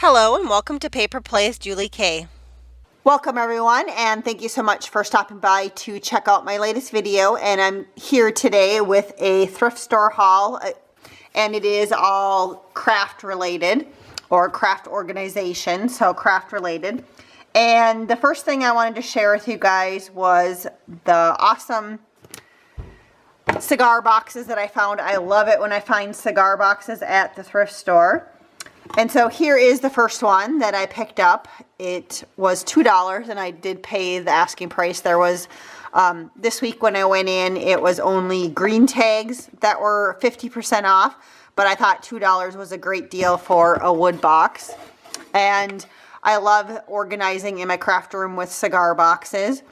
Hello and welcome to Paper Plays Julie K. Welcome everyone, and thank you so much for stopping by to check out my latest video. And I'm here today with a thrift store haul, and it is all craft related or craft organization, so craft related. And the first thing I wanted to share with you guys was the awesome cigar boxes that I found. I love it when I find cigar boxes at the thrift store. And so here is the first one that I picked up. It was $2 and I did pay the asking price. There was, this week when I went in, it was only green tags that were 50% off, but I thought $2 was a great deal for a wood box. And I love organizing in my craft room with cigar boxes.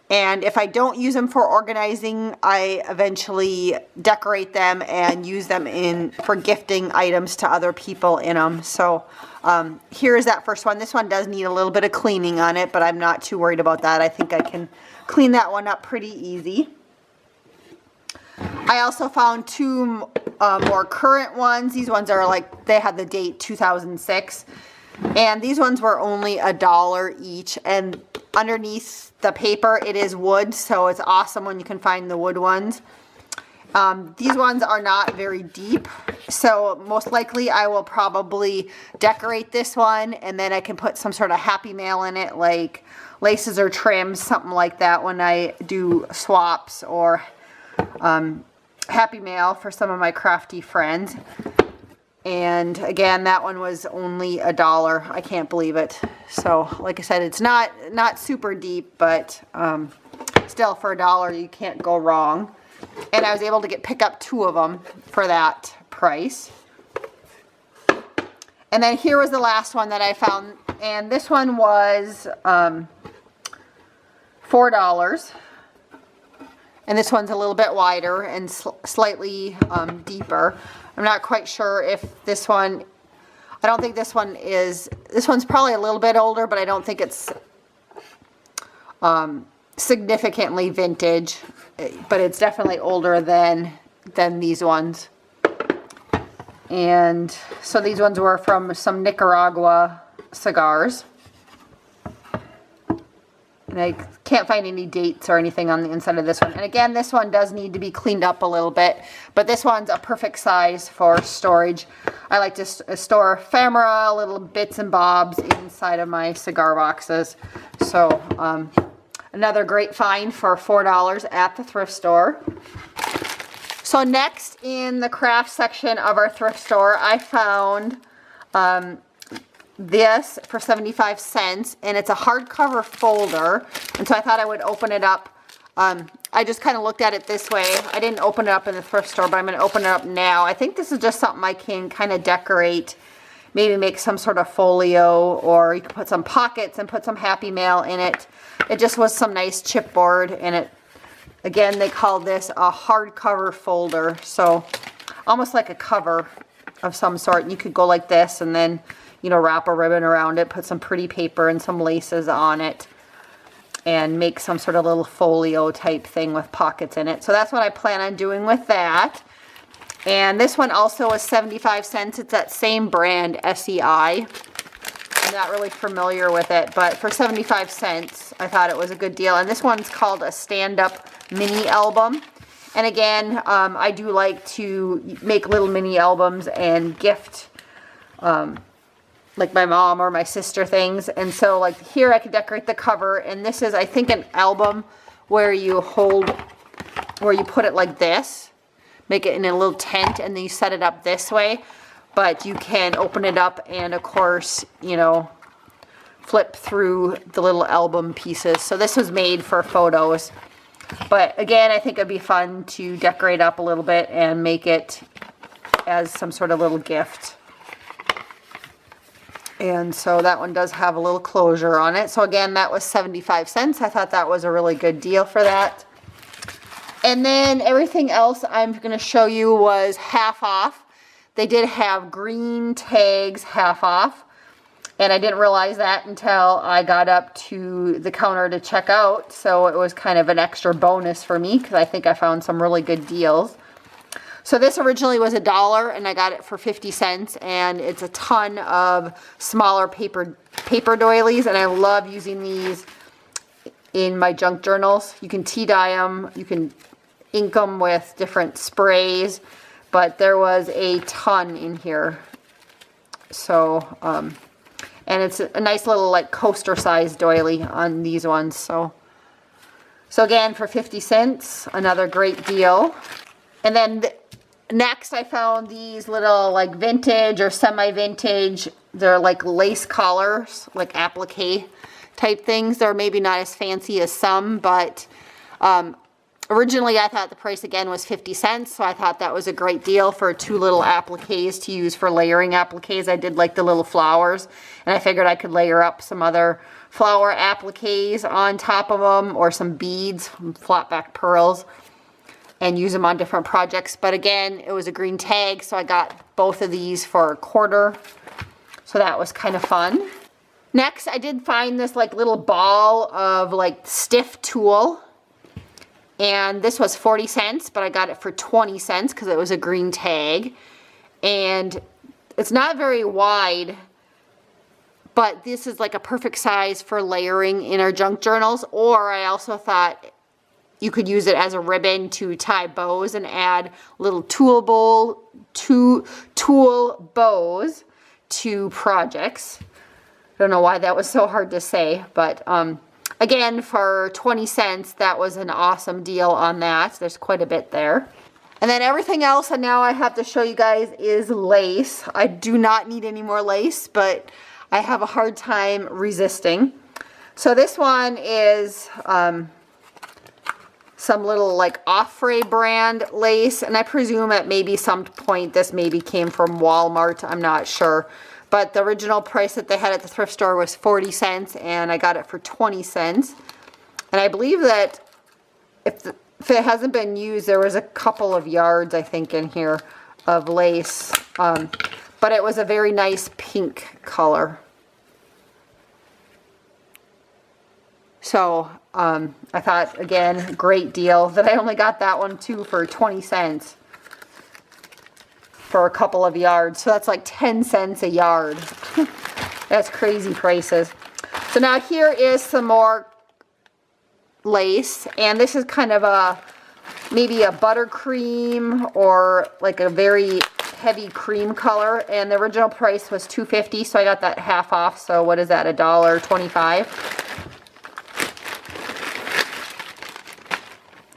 And if I don't use them for organizing, I eventually decorate them and use them for gifting items to other people in them. So here is that first one. This one does need a little bit of cleaning on it, but I'm not too worried about that. I think I can clean that one up pretty easy. I also found two more current ones. These ones are like, they had the date 2006. And these ones were only $1 each. And underneath the paper, it is wood, so it's awesome when you can find the wood ones. These ones are not very deep, so most likely I will probably decorate this one, and then I can put some sort of happy mail in it, like laces or trims, something like that, when I do swaps or happy mail for some of my crafty friends. And again, that one was only $1. I can't believe it. So like I said, it's not super deep, but still for $1 you can't go wrong. And I was able to pick up two of them for that price. And then here was the last one that I found, and this one was $4. And this one's a little bit wider and slightly deeper. I'm not quite sure if this one, I don't think this one is, this one's probably a little bit older, but I don't think it's significantly vintage, but it's definitely older than these ones. And so these ones were from some Nicaragua cigars. And I can't find any dates or anything on the inside of this one. And again, this one does need to be cleaned up a little bit, but this one's a perfect size for storage. I like to store ephemera, little bits and bobs inside of my cigar boxes. So another great find for $4 at the thrift store. So next in the craft section of our thrift store, I found this for 75 cents, and it's a hardcover folder, and so I thought I would open it up. I just kind of looked at it this way. I didn't open it up in the thrift store, but I'm going to open it up now. I think this is just something I can kind of decorate, maybe make some sort of folio, or you can put some pockets and put some happy mail in it. It just was some nice chipboard, and it, again, they call this a hardcover folder, so almost like a cover of some sort. And you could go like this and then, you know, wrap a ribbon around it, put some pretty paper and some laces on it, and make some sort of little folio type thing with pockets in it. So that's what I plan on doing with that. And this one also is 75 cents. It's that same brand, SEI. I'm not really familiar with it, but for 75 cents, I thought it was a good deal. And this one's called a stand-up mini album. And again, I do like to make little mini albums and gift like my mom or my sister things. And so like here I could decorate the cover, and this is, I think, an album where you put it like this, make it in a little tent, and then you set it up this way. But you can open it up and of course, you know, flip through the little album pieces. So this was made for photos. But again, I think it'd be fun to decorate up a little bit and make it as some sort of little gift. And so that one does have a little closure on it. So again, that was 75 cents. I thought that was a really good deal for that. And then everything else I'm going to show you was half off. They did have green tags half off. And I didn't realize that until I got up to the counter to check out. So it was kind of an extra bonus for me because I think I found some really good deals. So this originally was $1 and I got it for 50 cents, and it's a ton of smaller paper doilies, and I love using these in my junk journals. You can tea dye them, you can ink them with different sprays, but there was a ton in here. So, and it's a nice little like coaster size doily on these ones. So again, for 50 cents, another great deal. And then next I found these little like vintage or semi-vintage, they're like lace collars, like applique type things. They're maybe not as fancy as some, but originally I thought the price again was 50 cents, so I thought that was a great deal for 2 little appliques to use for layering appliques. I did like the little flowers, and I figured I could layer up some other flower appliques on top of them, or some beads, flat back pearls, and use them on different projects. But again, it was a green tag, so I got both of these for $1. So that was kind of fun. Next, I did find this like little ball of like stiff tulle. And this was 40 cents, but I got it for 20 cents because it was a green tag. And it's not very wide, but this is like a perfect size for layering in our junk journals. Or I also thought you could use it as a ribbon to tie bows and add little tulle bows to projects. I don't know why that was so hard to say, but again, for 20 cents, that was an awesome deal on that. There's quite a bit there. And then everything else, and now I have to show you guys, is lace. I do not need any more lace, but I have a hard time resisting. So this one is some little like Offray brand lace, and I presume at maybe some point this maybe came from Walmart. I'm not sure. But the original price that they had at the thrift store was 40 cents, and I got it for 20 cents. And I believe that if it hasn't been used, there was a couple of yards, I think, in here of lace. But it was a very nice pink color. So I thought, again, great deal that I only got that one too for 20 cents. For a couple of yards, so that's like 10 cents a yard. That's crazy prices. So now here is some more lace, and this is kind of a maybe a buttercream or like a very heavy cream color, and the original price was $2.50, so I got that half off. So what is that, $1.25?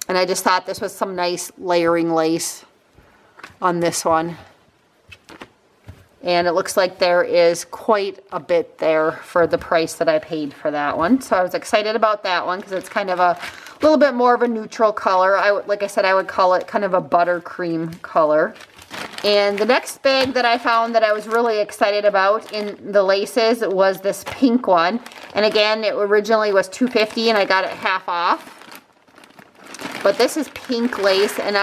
And I just thought this was some nice layering lace on this one. And it looks like there is quite a bit there for the price that I paid for that one. So I was excited about that one because it's kind of a little bit more of a neutral color. Like I said, I would call it kind of a buttercream color. And the next bag that I found that I was really excited about in the laces was this pink one. And again, it originally was $2.50 and I got it half off. But this is pink lace, and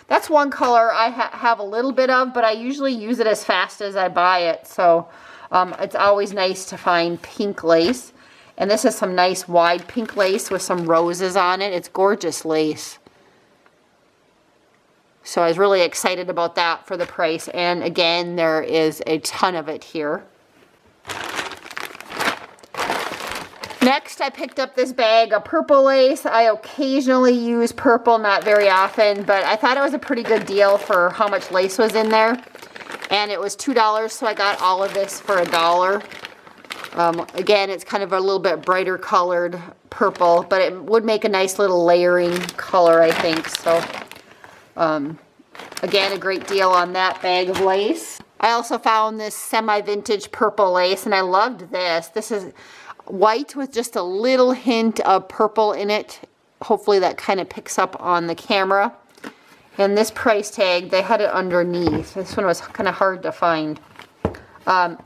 that's one color I have a little bit of, but I usually use it as fast as I buy it. So it's always nice to find pink lace. And this is some nice wide pink lace with some roses on it. It's gorgeous lace. So I was really excited about that for the price. And again, there is a ton of it here. Next, I picked up this bag of purple lace. I occasionally use purple, not very often, but I thought it was a pretty good deal for how much lace was in there. And it was $2, so I got all of this for $1. Again, it's kind of a little bit brighter colored purple, but it would make a nice little layering color, I think. So, again, a great deal on that bag of lace. I also found this semi-vintage purple lace, and I loved this. This is white with just a little hint of purple in it. Hopefully that kind of picks up on the camera. And this price tag, they had it underneath. This one was kind of hard to find.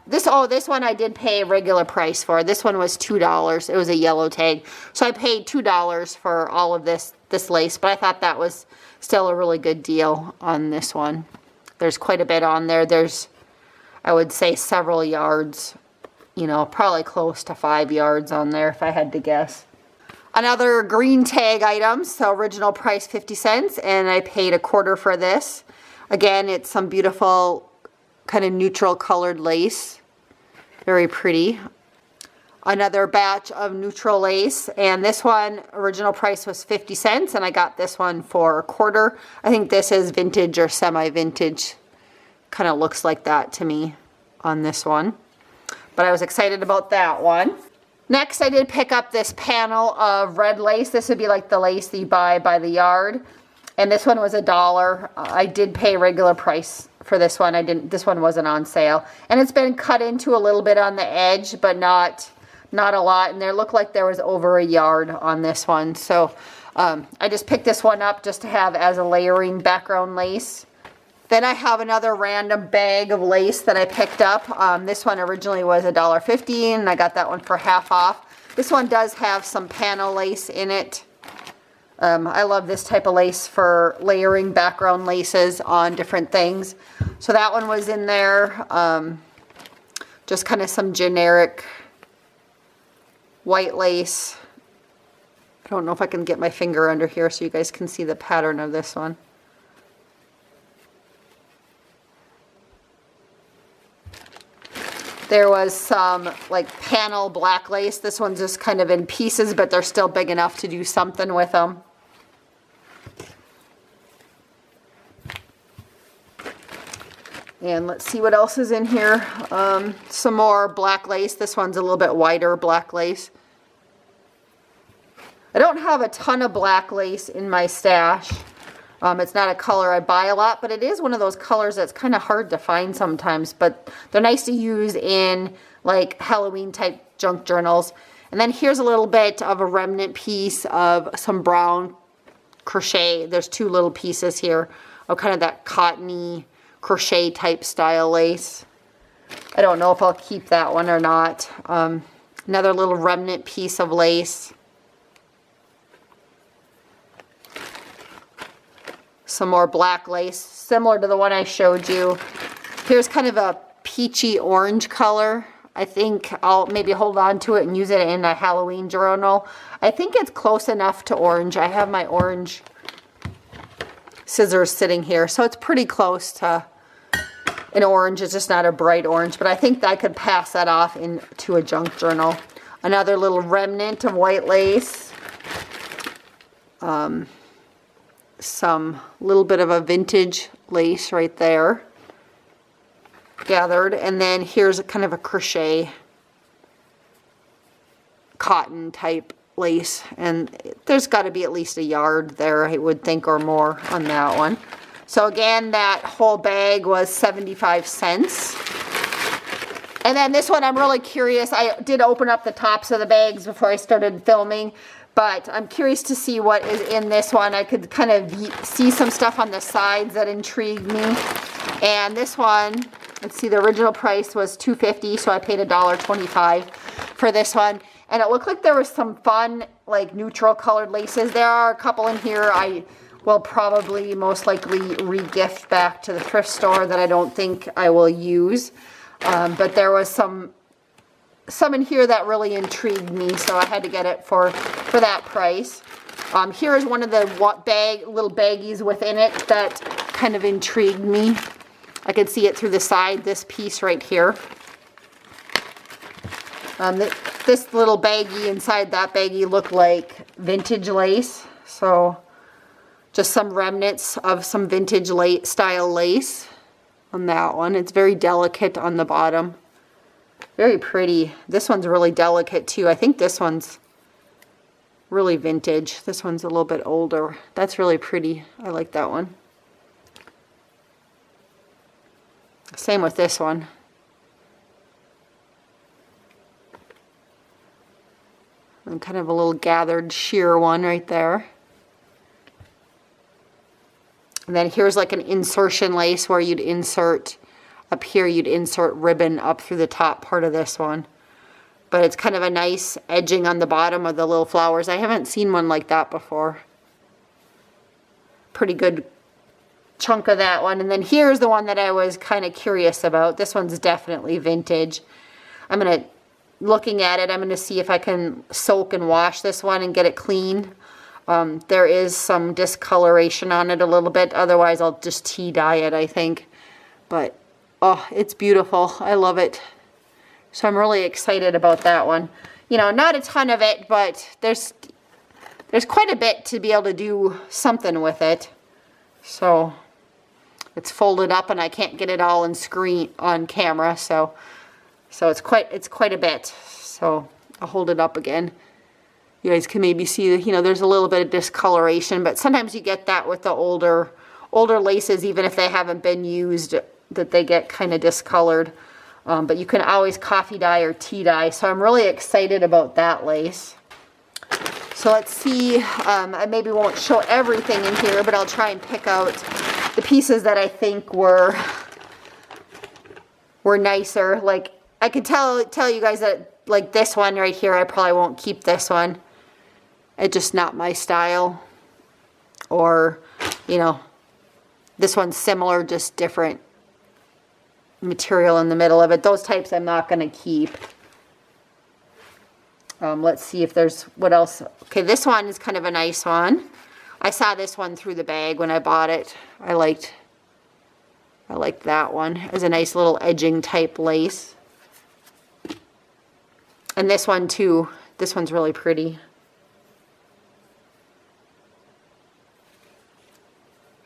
This one I did pay a regular price for. This one was $2. It was a yellow tag. So I paid $2 for all of this lace, but I thought that was still a really good deal on this one. There's quite a bit on there. There's, I would say, several yards. You know, probably close to 5 yards on there if I had to guess. Another green tag item, so original price 50 cents, and I paid $1 for this. Again, it's some beautiful kind of neutral colored lace. Very pretty. Another batch of neutral lace, and this one original price was 50 cents and I got this one for $1. I think this is vintage or semi-vintage. Kind of looks like that to me on this one. But I was excited about that one. Next, I did pick up this panel of red lace. This would be like the lace that you buy by the yard. And this one was $1. I did pay regular price for this one. This one wasn't on sale. And it's been cut into a little bit on the edge, but not a lot. And there looked like there was over a yard on this one. So I just picked this one up just to have as a layering background lace. Then I have another random bag of lace that I picked up. This one originally was $1.50 and I got that one for half off. This one does have some panel lace in it. I love this type of lace for layering background laces on different things. So that one was in there. Just kind of some generic white lace. I don't know if I can get my finger under here so you guys can see the pattern of this one. There was some like panel black lace. This one's just kind of in pieces, but they're still big enough to do something with them. And let's see what else is in here. Some more black lace. This one's a little bit wider black lace. I don't have a ton of black lace in my stash. It's not a color I buy a lot, but it is one of those colors that's kind of hard to find sometimes, but they're nice to use in like Halloween type junk journals. And then here's a little bit of a remnant piece of some brown crochet. There's two little pieces here of kind of that cottony crochet type style lace. I don't know if I'll keep that one or not. Another little remnant piece of lace. Some more black lace, similar to the one I showed you. Here's kind of a peachy orange color. I think I'll maybe hold on to it and use it in a Halloween journal. I think it's close enough to orange. I have my orange scissors sitting here, so it's pretty close to an orange. It's just not a bright orange, but I think I could pass that off into a junk journal. Another little remnant of white lace. Some little bit of a vintage lace right there gathered, and then here's a kind of a crochet cotton type lace, and there's got to be at least a yard there, I would think, or more on that one. So again, that whole bag was 75 cents. And then this one, I'm really curious. I did open up the tops of the bags before I started filming, but I'm curious to see what is in this one. I could kind of see some stuff on the sides that intrigued me. And this one, let's see, the original price was $2.50, so I paid $1.25 for this one. And it looked like there was some fun, like neutral colored laces. There are a couple in here I will probably most likely re-gift back to the thrift store that I don't think I will use. But there was some in here that really intrigued me, so I had to get it for that price. Here is one of the little baggies within it that kind of intrigued me. I could see it through the side, this piece right here. This little baggie inside that baggie looked like vintage lace, so just some remnants of some vintage style lace on that one. It's very delicate on the bottom. Very pretty. This one's really delicate too. I think this one's really vintage. This one's a little bit older. That's really pretty. I like that one. Same with this one. And kind of a little gathered sheer one right there. And then here's like an insertion lace where you'd insert, up here you'd insert ribbon up through the top part of this one. But it's kind of a nice edging on the bottom of the little flowers. I haven't seen one like that before. Pretty good chunk of that one. And then here's the one that I was kind of curious about. This one's definitely vintage. Looking at it, I'm going to see if I can soak and wash this one and get it clean. There is some discoloration on it a little bit. Otherwise, I'll just tea dye it, I think. But, oh, it's beautiful. I love it. So I'm really excited about that one. You know, not a ton of it, but there's quite a bit to be able to do something with it. So it's folded up and I can't get it all on camera, so it's quite a bit. So I'll hold it up again. You guys can maybe see, you know, there's a little bit of discoloration, but sometimes you get that with the older laces, even if they haven't been used, that they get kind of discolored. But you can always coffee dye or tea dye, so I'm really excited about that lace. So let's see, I maybe won't show everything in here, but I'll try and pick out the pieces that I think were nicer. Like, I could tell you guys that, like, this one right here, I probably won't keep this one. It's just not my style. Or, you know, this one's similar, just different material in the middle of it. Those types I'm not going to keep. Let's see if there's what else. Okay, this one is kind of a nice one. I saw this one through the bag when I bought it. I liked that one. It was a nice little edging type lace. And this one too. This one's really pretty.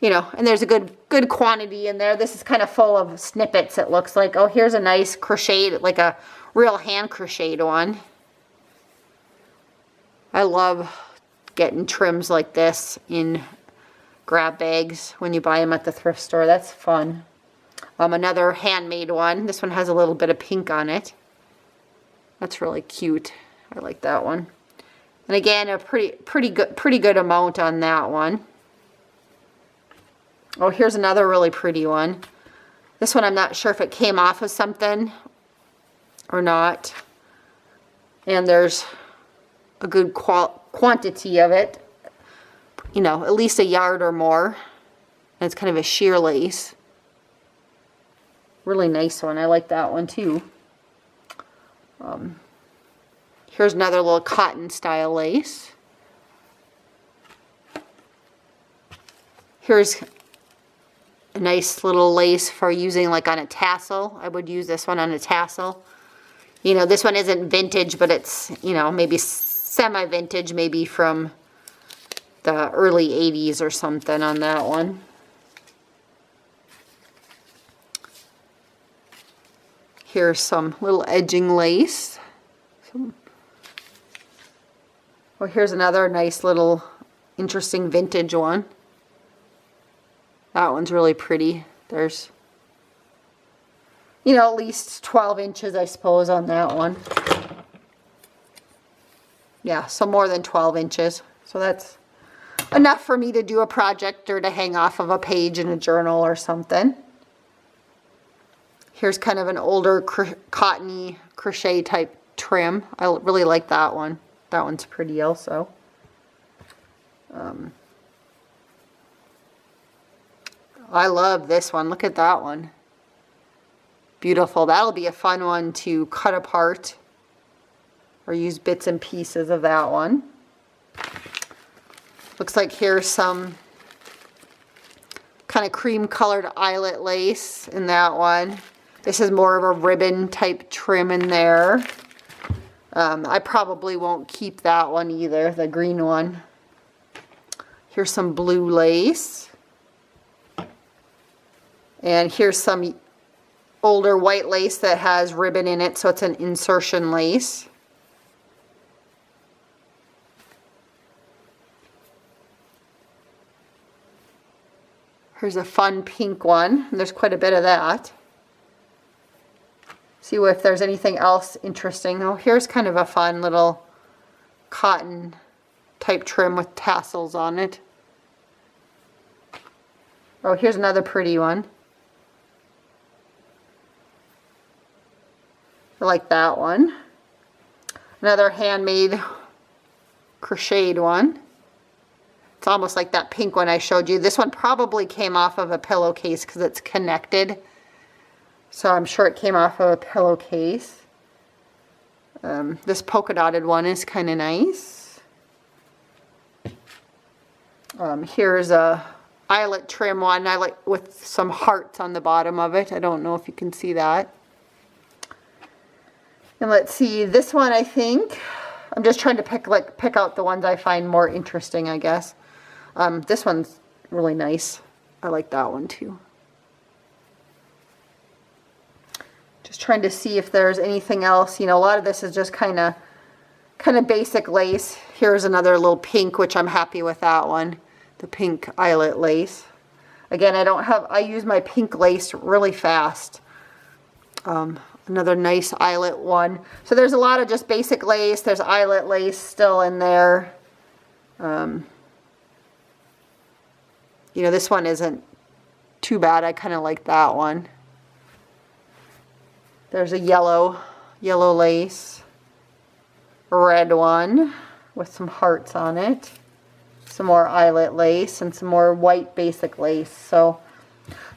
You know, and there's a good quantity in there. This is kind of full of snippets, it looks like. Oh, here's a nice crocheted, like a real hand crocheted one. I love getting trims like this in grab bags when you buy them at the thrift store. That's fun. Another handmade one. This one has a little bit of pink on it. That's really cute. I like that one. And again, a pretty good amount on that one. Oh, here's another really pretty one. This one I'm not sure if it came off of something or not. And there's a good quantity of it, you know, at least a yard or more. And it's kind of a sheer lace. Really nice one. I like that one too. Here's another little cotton style lace. Here's a nice little lace for using like on a tassel. I would use this one on a tassel. You know, this one isn't vintage, but it's, you know, maybe semi-vintage, maybe from the early 80s or something on that one. Here's some little edging lace. Well, here's another nice little interesting vintage one. That one's really pretty. There's, you know, at least 12 inches, I suppose, on that one. Yeah, so more than 12 inches. So that's enough for me to do a project or to hang off of a page in a journal or something. Here's kind of an older cottony crochet type trim. I really like that one. That one's pretty also. I love this one. Look at that one. Beautiful. That'll be a fun one to cut apart or use bits and pieces of that one. Looks like here's some kind of cream colored eyelet lace in that one. This is more of a ribbon type trim in there. I probably won't keep that one either, the green one. Here's some blue lace. And here's some older white lace that has ribbon in it, so it's an insertion lace. Here's a fun pink one. There's quite a bit of that. See if there's anything else interesting. Oh, here's kind of a fun little cotton type trim with tassels on it. Oh, here's another pretty one. I like that one. Another handmade crocheted one. It's almost like that pink one I showed you. This one probably came off of a pillowcase because it's connected. So I'm sure it came off of a pillowcase. This polka dotted one is kind of nice. Here's a eyelet trim one. I like with some hearts on the bottom of it. I don't know if you can see that. And let's see, this one I think, I'm just trying to pick out the ones I find more interesting, I guess. This one's really nice. I like that one too. Just trying to see if there's anything else. You know, a lot of this is just kind of basic lace. Here's another little pink, which I'm happy with that one. The pink eyelet lace. Again, I use my pink lace really fast. Another nice eyelet one. So there's a lot of just basic lace. There's eyelet lace still in there. You know, this one isn't too bad. I kind of like that one. There's a yellow lace. A red one with some hearts on it. Some more eyelet lace and some more white basic lace. So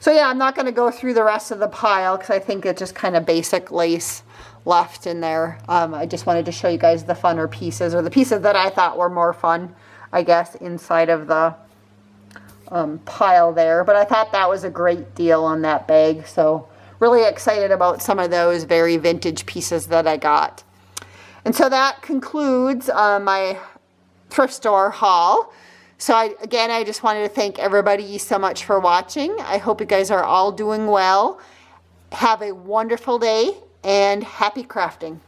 yeah, I'm not going to go through the rest of the pile because I think it's just kind of basic lace left in there. I just wanted to show you guys the funner pieces, or the pieces that I thought were more fun, I guess, inside of the pile there. But I thought that was a great deal on that bag. So really excited about some of those very vintage pieces that I got. And so that concludes my thrift store haul. So I just wanted to thank everybody so much for watching. I hope you guys are all doing well. Have a wonderful day and happy crafting.